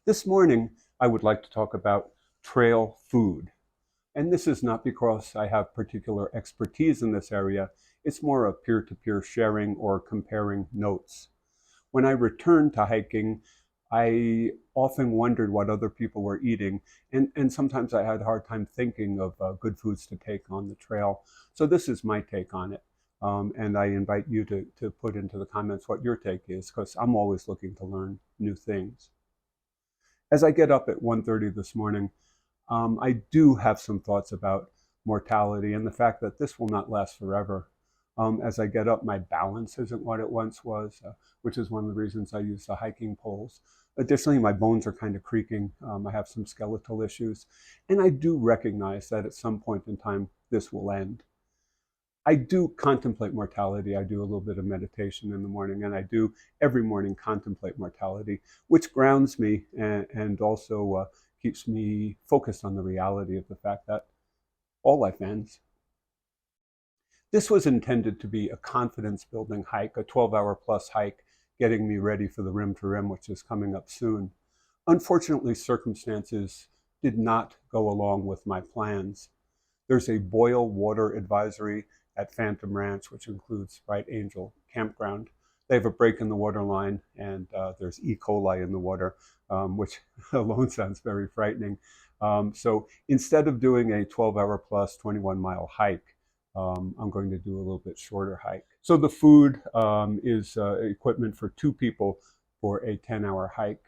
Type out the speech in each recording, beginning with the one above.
This morning, I would like to talk about trail food. And this is not because I have particular expertise in this area. It's more a peer-to-peer sharing or comparing notes. When I returned to hiking, I often wondered what other people were eating, and sometimes I had a hard time thinking of good foods to take on the trail. So this is my take on it. And I invite you to put into the comments what your take is, because I'm always looking to learn new things. As I get up at 1:30 this morning, I do have some thoughts about mortality and the fact that this will not last forever. As I get up, my balance isn't what it once was, which is one of the reasons I use the hiking poles. Additionally, my bones are kind of creaking. I have some skeletal issues. And I do recognize that at some point in time, this will end. I do contemplate mortality. I do a little bit of meditation in the morning, and I do every morning contemplate mortality, which grounds me and also keeps me focused on the reality of the fact that all life ends. This was intended to be a confidence building hike, a 12-hour plus hike, getting me ready for the Rim to Rim, which is coming up soon. Unfortunately, circumstances did not go along with my plans. There's a boil water advisory at Phantom Ranch, which includes Bright Angel Campground. They have a break in the water line, and there's E. coli in the water, which alone sounds very frightening. So instead of doing a 12-hour plus 21-mile hike, I'm going to do a little bit shorter hike. So the food is equipment for 2 people for a 10-hour hike.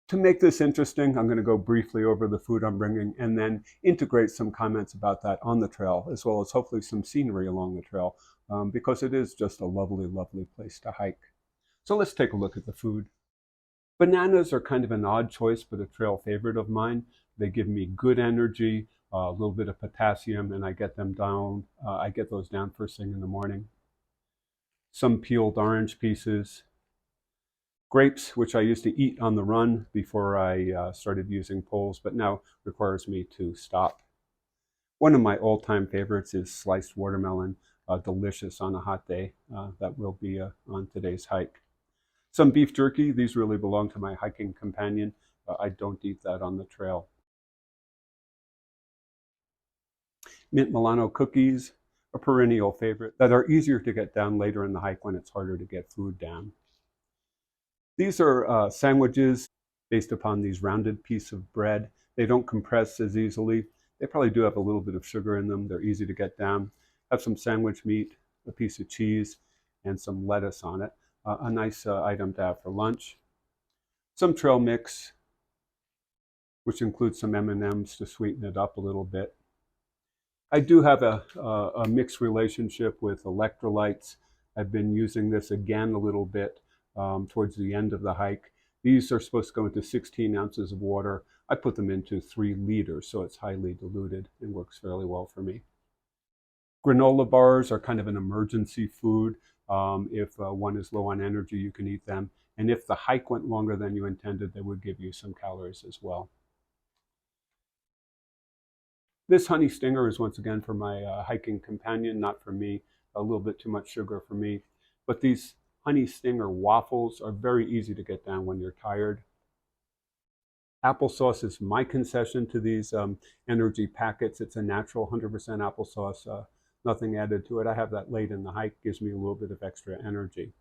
To make this interesting, I'm going to go briefly over the food I'm bringing and then integrate some comments about that on the trail, as well as hopefully some scenery along the trail, because it is just a lovely, lovely place to hike. So let's take a look at the food. Bananas are kind of an odd choice, but a trail favorite of mine. They give me good energy, a little bit of potassium, and I get them down. I get those down first thing in the morning. Some peeled orange pieces, grapes, which I used to eat on the run before I started using poles, but now requires me to stop. One of my all-time favorites is sliced watermelon, delicious on a hot day. That will be on today's hike. Some beef jerky. These really belong to my hiking companion. I don't eat that on the trail. Mint Milano cookies, a perennial favorite, that are easier to get down later in the hike when it's harder to get food down. These are sandwiches based upon these rounded piece of bread. They don't compress as easily. They probably do have a little bit of sugar in them. They're easy to get down. Have some sandwich meat, a piece of cheese, and some lettuce on it. A nice item to have for lunch. Some trail mix, which includes some M&Ms to sweeten it up a little bit. I do have a mixed relationship with electrolytes. I've been using this again a little bit towards the end of the hike. These are supposed to go into 16 ounces of water. I put them into 3 liters, so it's highly diluted and works fairly well for me. Granola bars are kind of an emergency food. If one is low on energy, you can eat them. And if the hike went longer than you intended, they would give you some calories as well. This honey stinger is once again for my hiking companion, not for me. A little bit too much sugar for me. But these honey stinger waffles are very easy to get down when you're tired. Applesauce is my concession to these energy packets. It's a natural 100% applesauce, nothing added to it. I have that late in the hike, gives me a little bit of extra energy.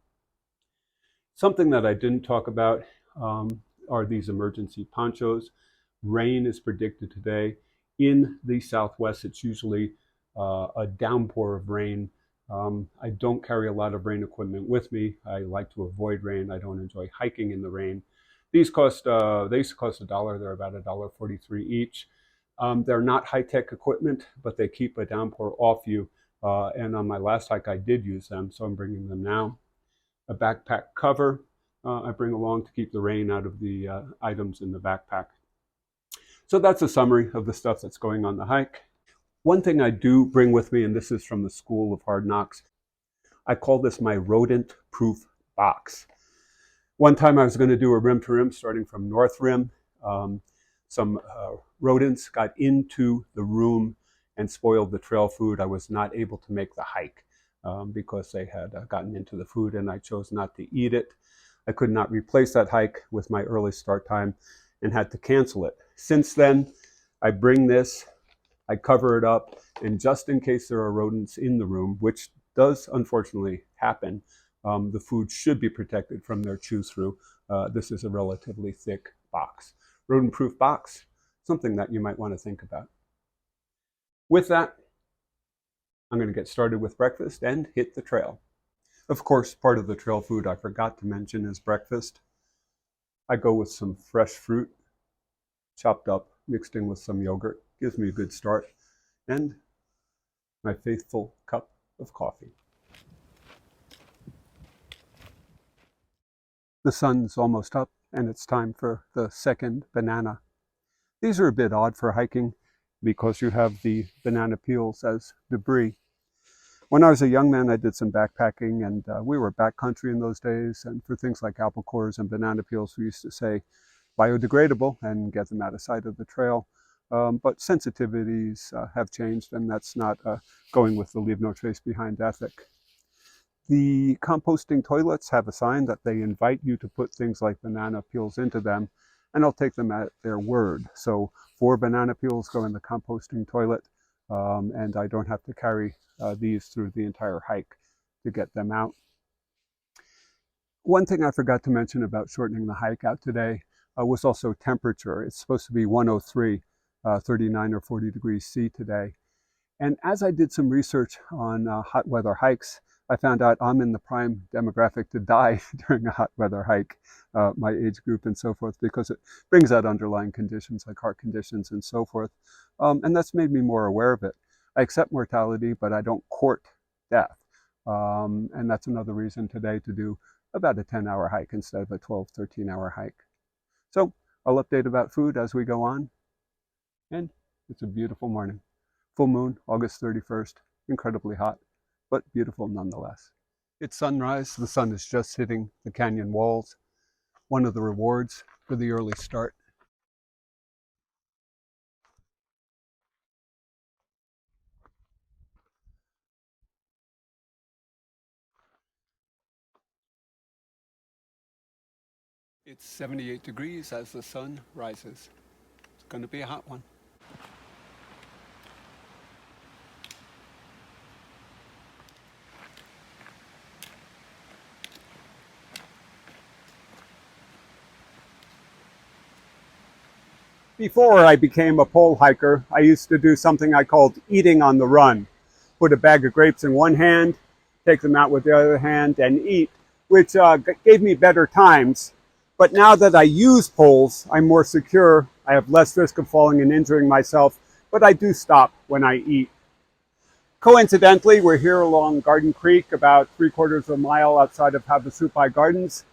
Something that I didn't talk about are these emergency ponchos. Rain is predicted today. In the Southwest, it's usually a downpour of rain. I don't carry a lot of rain equipment with me. I like to avoid rain. I don't enjoy hiking in the rain. These cost, they used to cost $1. They're about $1.43 each. They're not high-tech equipment, but they keep a downpour off you. And on my last hike, I did use them, so I'm bringing them now. A backpack cover I bring along to keep the rain out of the items in the backpack. So that's a summary of the stuff that's going on the hike. One thing I do bring with me, and this is from the School of Hard Knocks, I call this my rodent-proof box. One time I was going to do a rim to rim starting from North Rim. Some rodents got into the room and spoiled the trail food. I was not able to make the hike because they had gotten into the food, and I chose not to eat it. I could not replace that hike with my early start time and had to cancel it. Since then, I bring this, I cover it up, and just in case there are rodents in the room, which does unfortunately happen, the food should be protected from their chew-through. This is a relatively thick box. Rodent-proof box, something that you might want to think about. With that, I'm going to get started with breakfast and hit the trail. Of course, part of the trail food I forgot to mention is breakfast. I go with some fresh fruit, chopped up, mixed in with some yogurt. Gives me a good start. And my faithful cup of coffee. The sun's almost up, and it's time for the second banana. These are a bit odd for hiking because you have the banana peels as debris. When I was a young man, I did some backpacking, and we were backcountry in those days. And for things like apple cores and banana peels, we used to say biodegradable and get them out of sight of the trail. But sensitivities have changed, and that's not going with the leave no trace behind ethic. The composting toilets have a sign that they invite you to put things like banana peels into them, and I'll take them at their word. So 4 banana peels go in the composting toilet, and I don't have to carry these through the entire hike to get them out. One thing I forgot to mention about shortening the hike out today was also temperature. It's supposed to be 103, 39 or 40 degrees C today. And as I did some research on hot weather hikes, I found out I'm in the prime demographic to die during a hot weather hike, my age group and so forth, because it brings out underlying conditions like heart conditions and so forth. And that's made me more aware of it. I accept mortality, but I don't court death. And that's another reason today to do about a 10-hour hike instead of a 12, 13-hour hike. So I'll update about food as we go on. And it's a beautiful morning. Full moon, August 31st, incredibly hot, but beautiful nonetheless. It's sunrise, the sun is just hitting the canyon walls. One of the rewards for the early start. It's 78 degrees as the sun rises. It's going to be a hot one. Before I became a pole hiker, I used to do something I called eating on the run. Put a bag of grapes in one hand, take them out with the other hand, and eat, which gave me better times. But now that I use poles, I'm more secure. I have less risk of falling and injuring myself, but I do stop when I eat. Coincidentally, we're here along Garden Creek, about 3/4 of a mile outside of Havasupai Gardens.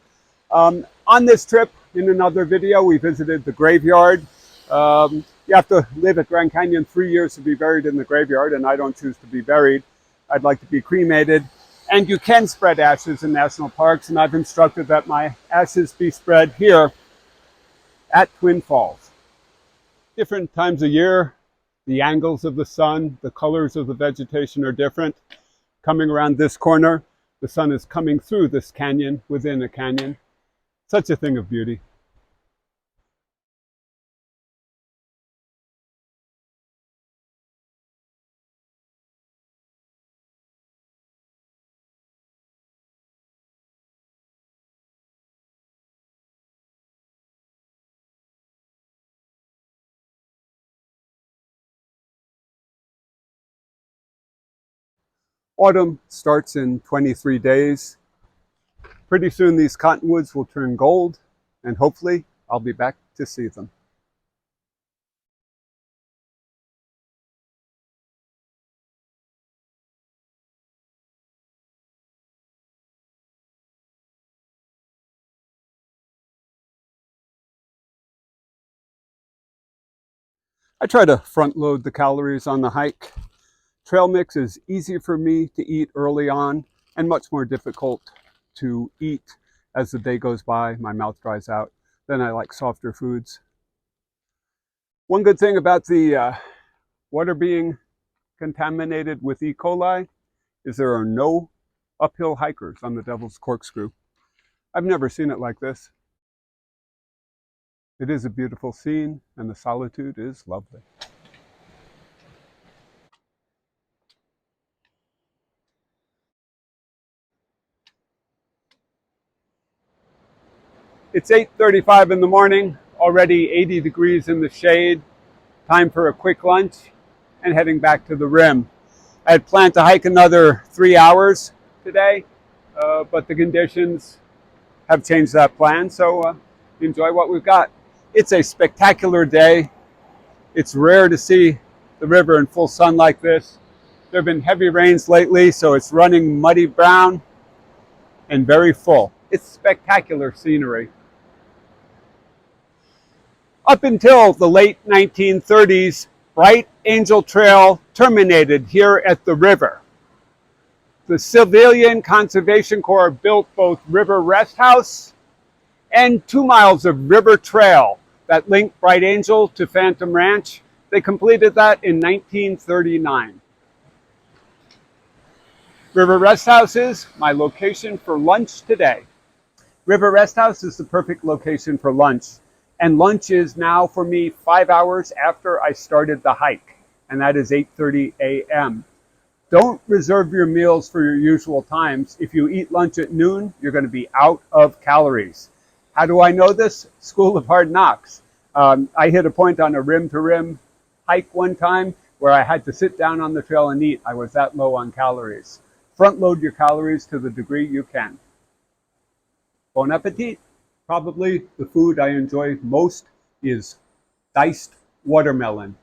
On this trip, in another video, we visited the graveyard. You have to live at Grand Canyon 3 years to be buried in the graveyard, and I don't choose to be buried. I'd like to be cremated. And you can spread ashes in national parks, and I've instructed that my ashes be spread here at Twin Falls. Different times of year, the angles of the sun, the colors of the vegetation are different. Coming around this corner, the sun is coming through this canyon within a canyon. Such a thing of beauty. Autumn starts in 23 days. Pretty soon these cottonwoods will turn gold, and hopefully I'll be back to see them. I try to front load the calories on the hike. Trail mix is easy for me to eat early on and much more difficult to eat as the day goes by, my mouth dries out. Then I like softer foods. One good thing about the water being contaminated with E. coli is there are no uphill hikers on the Devil's Corkscrew. I've never seen it like this. It is a beautiful scene, and the solitude is lovely. It's 8:35 in the morning, already 80 degrees in the shade. Time for a quick lunch and heading back to the rim. I had planned to hike another 3 hours today, but the conditions have changed that plan, so enjoy what we've got. It's a spectacular day. It's rare to see the river in full sun like this. There have been heavy rains lately, so it's running muddy brown and very full. It's spectacular scenery. Up until the late 1930s, Bright Angel Trail terminated here at the river. The Civilian Conservation Corps built both River Rest House and 2 miles of river trail that linked Bright Angel to Phantom Ranch. They completed that in 1939. River Rest House is my location for lunch today. River Rest House is the perfect location for lunch. And lunch is now for me 5 hours after I started the hike, and that is 8:30 a.m. Don't reserve your meals for your usual times. If you eat lunch at noon, you're going to be out of calories. How do I know this? School of Hard Knocks. I hit a point on a rim-to-rim hike one time where I had to sit down on the trail and eat. I was that low on calories. Front load your calories to the degree you can. Bon appetit. Probably the food I enjoy most is diced watermelon.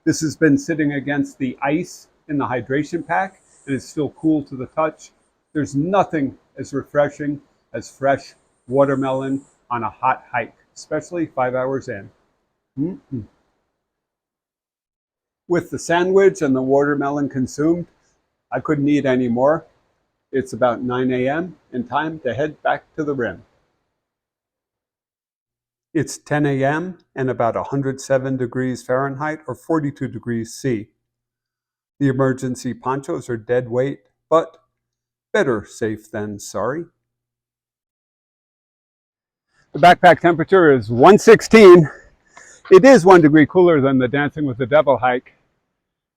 This has been sitting against the ice in the hydration pack and is still cool to the touch. There's nothing as refreshing as fresh watermelon on a hot hike, especially 5 hours in. Mm-mm. With the sandwich and the watermelon consumed, I couldn't eat any more. It's about 9 a.m. and time to head back to the rim. It's 10 a.m. and about 107 degrees Fahrenheit or 42 degrees C. The emergency ponchos are dead weight, but better safe than sorry. The backpack temperature is 116. It is 1 degree cooler than the Dancing with the Devil hike.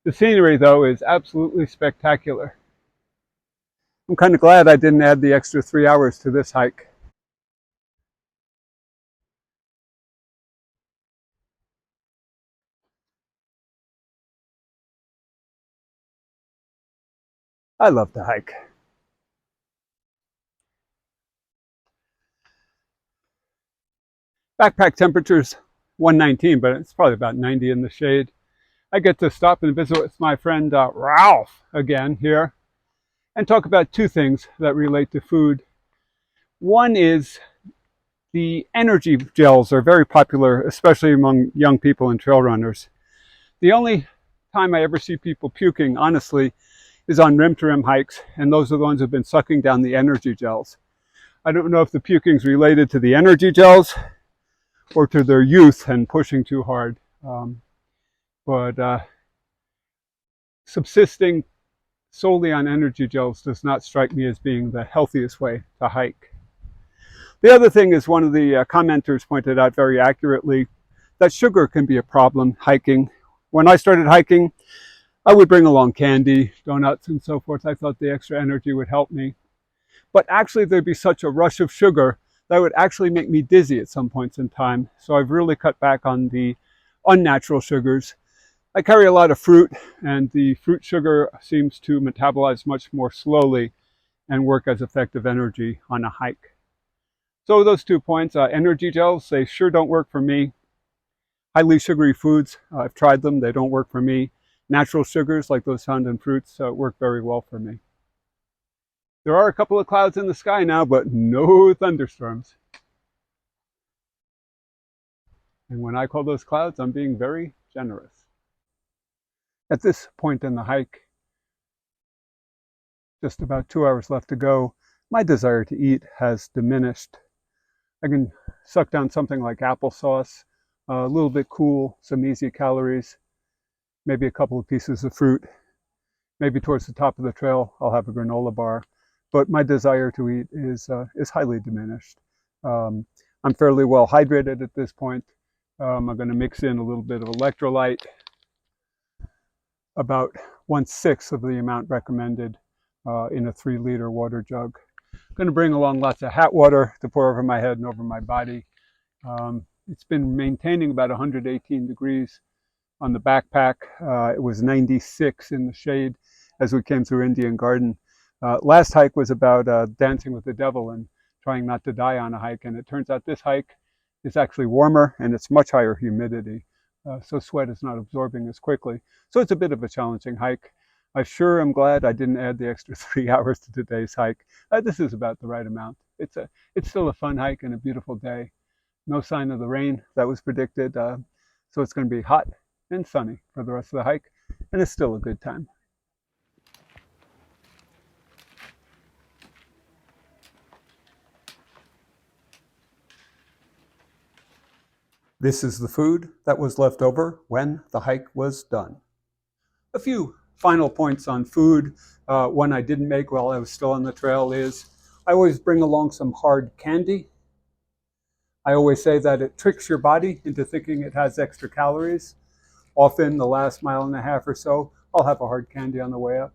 The scenery, though, is absolutely spectacular. I'm kind of glad I didn't add the extra 3 hours to this hike. I love to hike. Backpack temperature's 119, but it's probably about 90 in the shade. I get to stop and visit with my friend Ralph again here and talk about two things that relate to food. One is the energy gels are very popular, especially among young people and trail runners. The only time I ever see people puking, honestly, is on rim-to-rim hikes, and those are the ones who've been sucking down the energy gels. I don't know if the puking's related to the energy gels or to their youth and pushing too hard. But subsisting solely on energy gels does not strike me as being the healthiest way to hike. The other thing is one of the commenters pointed out very accurately that sugar can be a problem hiking. When I started hiking, I would bring along candy, donuts, and so forth. I thought the extra energy would help me. But actually, there'd be such a rush of sugar that would actually make me dizzy at some points in time. So I've really cut back on the unnatural sugars. I carry a lot of fruit, and the fruit sugar seems to metabolize much more slowly and work as effective energy on a hike. So those 2 points, energy gels, they sure don't work for me. Highly sugary foods, I've tried them, they don't work for me. Natural sugars, like those found in fruits, work very well for me. There are a couple of clouds in the sky now, but no thunderstorms. And when I call those clouds, I'm being very generous. At this point in the hike, just about 2 hours left to go, my desire to eat has diminished. I can suck down something like applesauce, a little bit cool, some easy calories, maybe a couple of pieces of fruit. Maybe towards the top of the trail, I'll have a granola bar. but my desire to eat is highly diminished. I'm fairly well hydrated at this point. I'm going to mix in a little bit of electrolyte, about 1/6 of the amount recommended in a 3-liter water jug. I'm going to bring along lots of hot water to pour over my head and over my body. It's been maintaining about 118 degrees on the backpack. It was 96 in the shade as we came through Indian Garden. Last hike was about dancing with the devil and trying not to die on a hike, and it turns out this hike is actually warmer and it's much higher humidity, so sweat is not absorbing as quickly. So it's a bit of a challenging hike. I sure am glad I didn't add the extra 3 hours to today's hike. This is about the right amount. It's still a fun hike and a beautiful day. No sign of the rain that was predicted, so it's going to be hot and sunny for the rest of the hike, and it's still a good time. This is the food that was left over when the hike was done. A few final points on food. One I didn't make while I was still on the trail is I always bring along some hard candy. I always say that it tricks your body into thinking it has extra calories. Often the last mile and a half or so, I'll have a hard candy on the way up.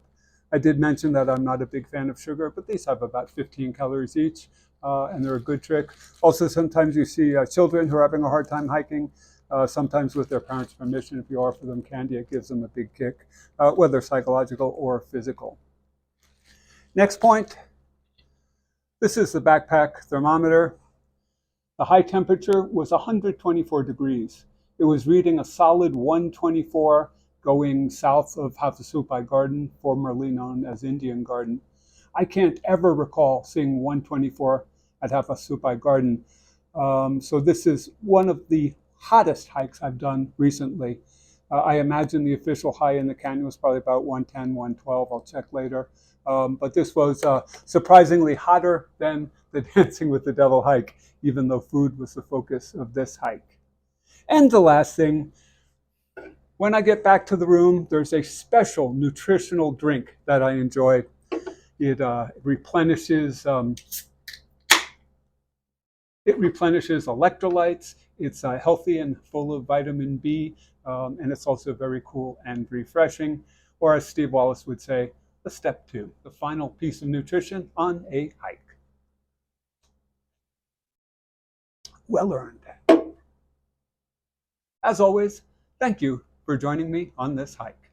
I did mention that I'm not a big fan of sugar, but these have about 15 calories each, and they're a good trick. Also, sometimes you see children who are having a hard time hiking, sometimes with their parents' permission. If you offer them candy, it gives them a big kick, whether psychological or physical. Next point, this is the backpack thermometer. The high temperature was 124 degrees. It was reading a solid 124 going south of Havasupai Garden, formerly known as Indian Garden. I can't ever recall seeing 124 at Havasupai Garden. So this is one of the hottest hikes I've done recently. I imagine the official high in the canyon was probably about 110, 112. I'll check later. But this was surprisingly hotter than the Dancing with the Devil hike, even though food was the focus of this hike. And the last thing, when I get back to the room, there's a special nutritional drink that I enjoy. It replenishes electrolytes. It's healthy and full of vitamin B, and it's also very cool and refreshing. Or as Steve Wallace would say, the step 2, the final piece of nutrition on a hike. Well earned. As always, thank you for joining me on this hike.